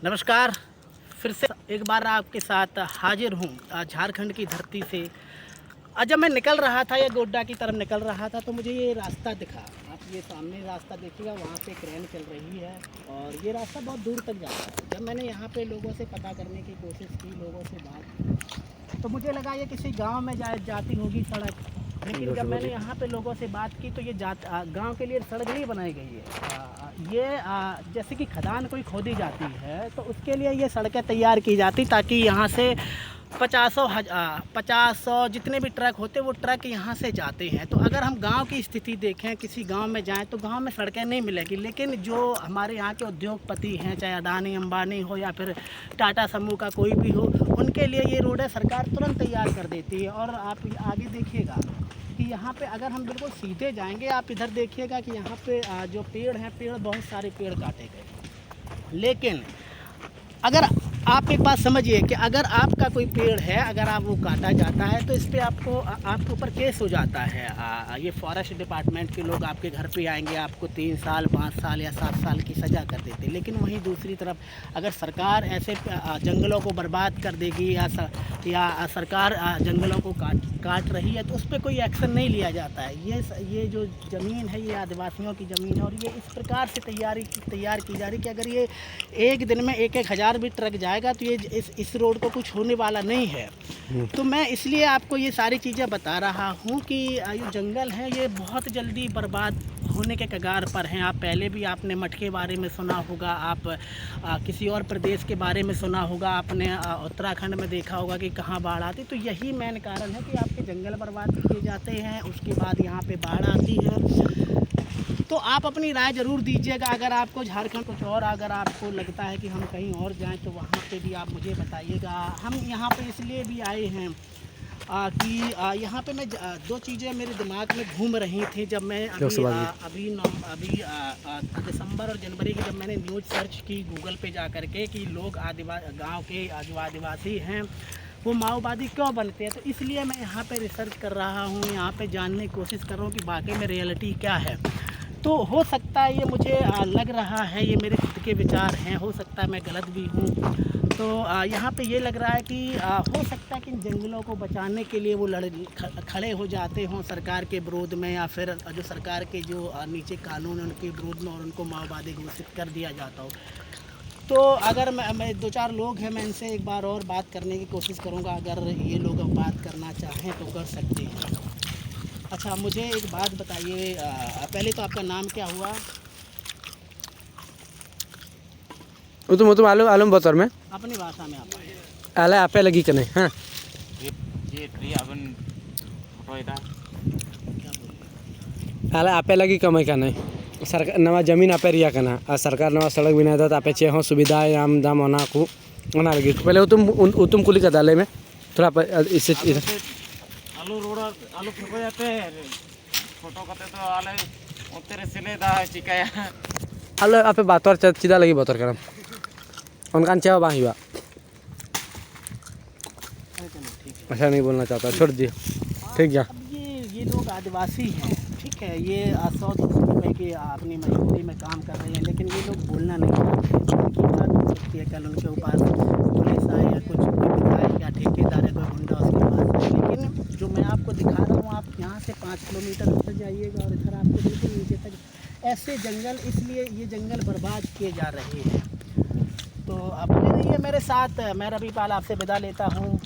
नमस्कार। फिर से एक बार आपके साथ हाजिर हूँ झारखंड की धरती से। जब मैं निकल रहा था या गोड्डा की तरफ निकल रहा था तो मुझे ये रास्ता दिखा। आप ये सामने रास्ता देखिएगा, वहाँ पे क्रेन चल रही है और ये रास्ता बहुत दूर तक जाता है। जब मैंने यहाँ पे लोगों से पता करने की कोशिश की, लोगों से बात की, तो मुझे लगा ये किसी गांव में जाती होगी सड़क। लेकिन जब मैंने यहाँ पे लोगों से बात की तो ये गांव के लिए सड़क नहीं बनाई गई है। जैसे कि खदान कोई खोदी जाती है तो उसके लिए ये सड़कें तैयार की जाती ताकि यहाँ से 50 जितने भी ट्रक होते वो ट्रक यहाँ से जाते हैं। तो अगर हम गांव की स्थिति देखें, किसी गांव में जाएं तो गांव में सड़कें नहीं मिलेगी। लेकिन जो हमारे यहाँ के उद्योगपति हैं, चाहे अडानी अंबानी हो या फिर टाटा समूह का कोई भी हो, उनके लिए ये रोडें सरकार तुरंत तैयार कर देती है। और आप आगे देखिएगा कि यहाँ पे अगर हम बिल्कुल सीधे जाएंगे, आप इधर देखिएगा कि यहाँ पे जो पेड़ हैं, बहुत सारे पेड़ काटे गए। लेकिन अगर आप एक बात समझिए कि अगर आपका कोई पेड़ है, अगर आप वो काटा जाता है तो इस पर आपके ऊपर केस हो जाता है। ये फॉरेस्ट डिपार्टमेंट के लोग आपके घर पे आएंगे, आपको 3 साल 5 साल या 7 साल की सज़ा कर देते। लेकिन वहीं दूसरी तरफ अगर सरकार ऐसे जंगलों को बर्बाद कर देगी या सरकार जंगलों को काट रही है तो उस पर कोई एक्शन नहीं लिया जाता है। ये जो ज़मीन है ये आदिवासियों की ज़मीन है और ये इस प्रकार से तैयार की जा रही कि अगर ये एक दिन में 1-1 हज़ार भी ट्रक जाएगा तो ये इस रोड को कुछ होने वाला नहीं है। तो मैं इसलिए आपको ये सारी चीज़ें बता रहा हूँ कि ये जंगल है, ये बहुत जल्दी बर्बाद होने के कगार पर हैं। आप पहले भी आपने मठ के बारे में सुना होगा, आप किसी और प्रदेश के बारे में सुना होगा, आपने उत्तराखंड में देखा होगा कि कहाँ बाढ़ आती। तो यही मेन कारण है कि आपके जंगल बर्बाद किए जाते हैं, उसके बाद यहाँ पे बाढ़ आती है। तो आप अपनी राय ज़रूर दीजिएगा। अगर आपको झारखंड कुछ और अगर आपको लगता है कि हम कहीं और जाएं तो वहाँ पे भी आप मुझे बताइएगा। हम यहाँ पे इसलिए भी आए हैं कि यहाँ पे मैं 2 चीज़ें मेरे दिमाग में घूम रही थी जब मैं अभी दिसंबर और जनवरी की जब मैंने न्यूज़ सर्च की गूगल पे जा कर के कि लोग गाँव के जो आदिवासी हैं वो माओवादी क्यों बनते हैं। तो इसलिए मैं यहाँ पे रिसर्च कर रहा हूँ, यहाँ पे जानने की कोशिश कर रहा हूँ कि वाकई में रियलिटी क्या है। तो हो सकता है ये मुझे लग रहा है, ये मेरे खुद के विचार हैं, हो सकता है मैं गलत भी हूँ। तो यहाँ पे ये लग रहा है कि हो सकता है कि इन जंगलों को बचाने के लिए वो खड़े हो जाते हों सरकार के विरोध में, या फिर जो सरकार के जो नीचे कानून उनके विरोध में और उनको माओवादी घोषित कर दिया जाता हो। तो अगर मैं 2-4 लोग हैं, मैं इनसे एक बार और बात करने की कोशिश करूँगा। अगर ये लोग बात करना चाहें तो कर सकते हैं। अच्छा, मुझे एक बात बताइए, पहले तो आपका नाम क्या हुआ? तुम आलम बतर में अपनी भाषा में आप आले आपे लगी कने हाँ आले आपे लगी कमाई कने सरकार नवा जमीन आपे रिया कना आ सरकार नवा सड़क बिना था आपे चे हो सुविधा आम दाम ओना को ओना लगी पहले तुम कुली का डाले में थोड़ा इससे आलू रोड आलू फेंको जाते हैं फोटो करते तो आले उतरे सिले दा चिकाया आले आपे बातर चिदा लगी बातर करम उनकान चाहो बाहिवा। अच्छा नहीं बोलना चाहता, छोड़ दिए, ठीक है। अब ये लोग आदिवासी हैं, ठीक है, ये 100-200 रुपये की अपनी मजबूरी में काम कर रहे हैं, लेकिन ये लोग बोलना नहीं चाहते। उनकी बात हो सकती है कल उनके ऊपर पुलिस आए या कुछ विधायक या ठेकेदार है कोई गुंडा उसके पास है। लेकिन जो मैं आपको दिखा रहा हूँ, आप यहाँ से 5 किलोमीटर ऊपर जाइएगा और इधर आपको बिल्कुल नीचे तक ऐसे जंगल, इसलिए ये जंगल बर्बाद किए जा रहे हैं। तो अब मेरे साथ मैं रवि पाल आपसे विदा लेता हूँ।